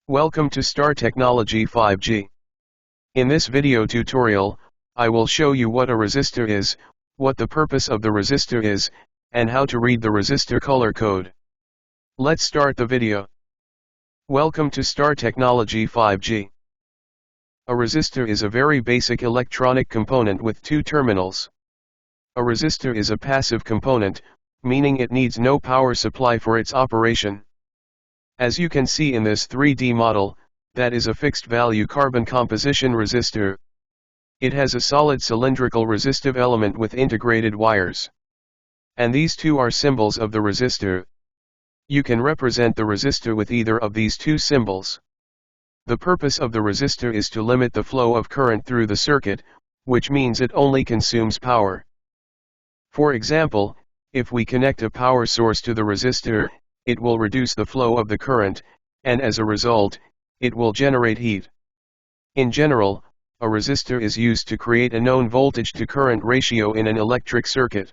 Welcome to Star Technology 5G. In this video tutorial, I will show you what a resistor is, what the purpose of the resistor is, and how to read the resistor color code. Let's start the video. Welcome to Star Technology 5G. A resistor is a very basic electronic component with two terminals. A resistor is a passive component, meaning it needs no power supply for its operation. As you can see in this 3D model, that is a fixed value carbon composition resistor. It has a solid cylindrical resistive element with integrated wires. And these two are symbols of the resistor. You can represent the resistor with either of these two symbols. The purpose of the resistor is to limit the flow of current through the circuit, which means it only consumes power. For example, if we connect a power source to the resistor, it will reduce the flow of the current, and as a result, it will generate heat. In general, a resistor is used to create a known voltage to current ratio in an electric circuit.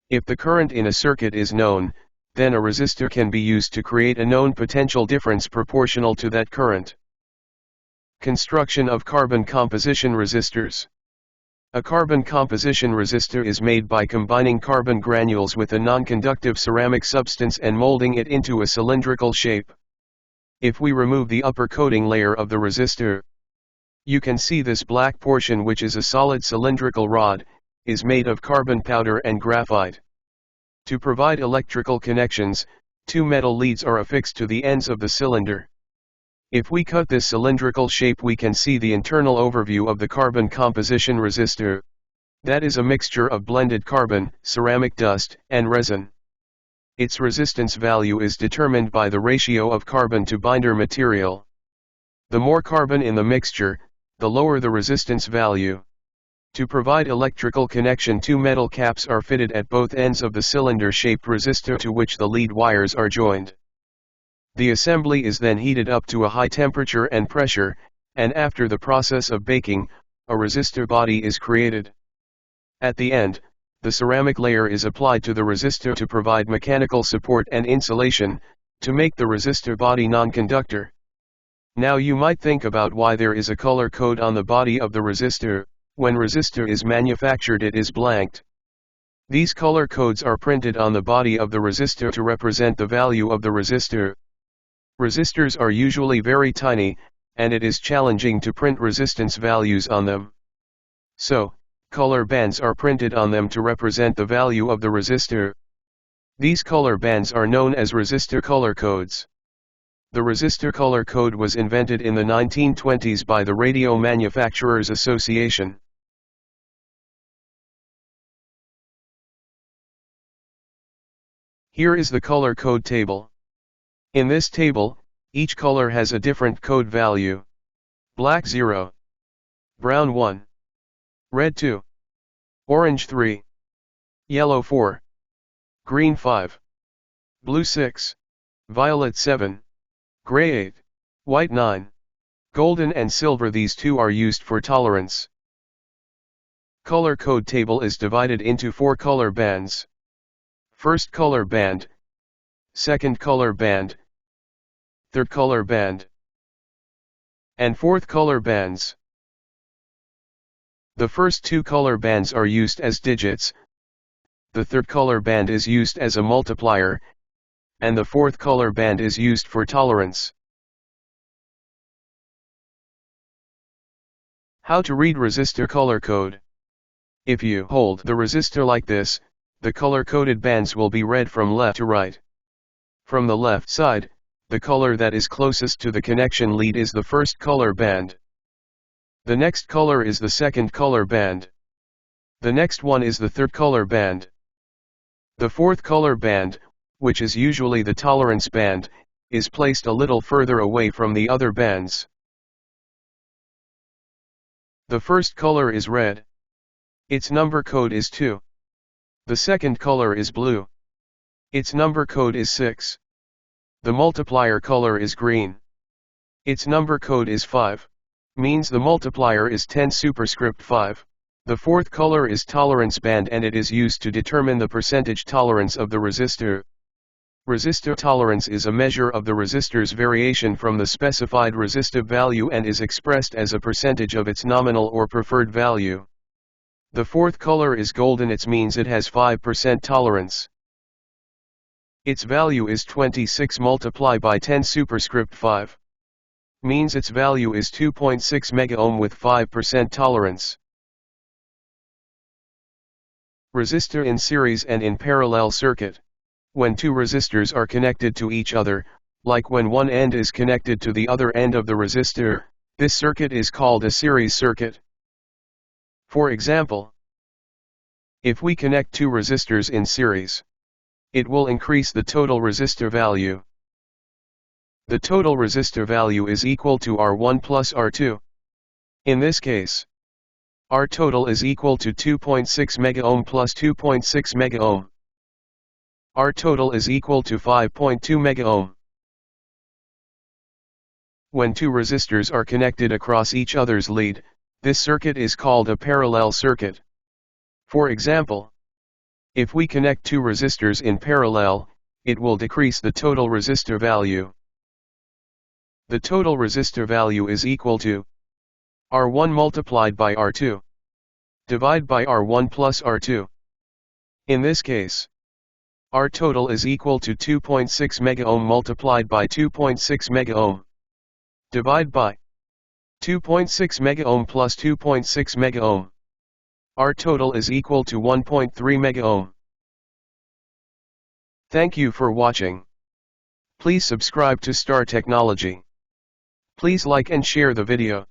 If the current in a circuit is known, then a resistor can be used to create a known potential difference proportional to that current. Construction of carbon composition resistors. A carbon composition resistor is made by combining carbon granules with a non-conductive ceramic substance and molding it into a cylindrical shape. If we remove the upper coating layer of the resistor, you can see this black portion, which is a solid cylindrical rod, is made of carbon powder and graphite. To provide electrical connections, two metal leads are affixed to the ends of the cylinder. If we cut this cylindrical shape, we can see the internal overview of the carbon composition resistor. That is a mixture of blended carbon, ceramic dust, and resin. Its resistance value is determined by the ratio of carbon to binder material. The more carbon in the mixture, the lower the resistance value. To provide electrical connection, two metal caps are fitted at both ends of the cylinder-shaped resistor to which the lead wires are joined. The assembly is then heated up to a high temperature and pressure, and after the process of baking, a resistor body is created. At the end, the ceramic layer is applied to the resistor to provide mechanical support and insulation, to make the resistor body non-conductor. Now you might think about why there is a color code on the body of the resistor. When resistor is manufactured, it is blanked. These color codes are printed on the body of the resistor to represent the value of the resistor. Resistors are usually very tiny, and it is challenging to print resistance values on them. So, color bands are printed on them to represent the value of the resistor. These color bands are known as resistor color codes. The resistor color code was invented in the 1920s by the Radio Manufacturers Association. Here is the color code table. In this table, each color has a different code value. Black 0, brown 1, red 2, orange 3, yellow 4, green 5, blue 6, violet 7, gray 8, white 9, golden and silver. These two are used for tolerance. Color code table is divided into 4 color bands. First color band, second color band, third color band, and fourth color bands. The first 2 color bands are used as digits, the third color band is used as a multiplier, and the fourth color band is used for tolerance. How to read resistor color code. If you hold the resistor like this, the color-coded bands will be read from left to right. From the left side, the color that is closest to the connection lead is the first color band. The next color is the second color band. The next one is the third color band. The fourth color band, which is usually the tolerance band, is placed a little further away from the other bands. The first color is red. Its number code is 2. The second color is blue. Its number code is 6. The multiplier color is green. Its number code is 5. Means the multiplier is 10 superscript 5. The fourth color is tolerance band, and it is used to determine the percentage tolerance of the resistor. Resistor tolerance is a measure of the resistor's variation from the specified resistive value and is expressed as a percentage of its nominal or preferred value. The fourth color is golden. It means it has 5% tolerance. Its value is 26 multiplied by 10 superscript 5. Means its value is 2.6 megaohm with 5% tolerance. Resistor in series and in parallel circuit. When two resistors are connected to each other, like when one end is connected to the other end of the resistor, this circuit is called a series circuit. For example, if we connect two resistors in series, it will increase the total resistor value. The total resistor value is equal to R1 plus R2. In this case, R total is equal to 2.6 megaohm plus 2.6 megaohm. R total is equal to 5.2 megaohm. When two resistors are connected across each other's lead, this circuit is called a parallel circuit. For example, if we connect two resistors in parallel, it will decrease the total resistor value. The total resistor value is equal to R1 multiplied by R2 divided by R1 plus R2. In this case, R total is equal to 2.6 megaohm multiplied by 2.6 megaohm divided by 2.6 megaohm plus 2.6 megaohm. R total is equal to 1.3 megaohm. Thank you for watching. Please subscribe to Star Technology. Please like and share the video.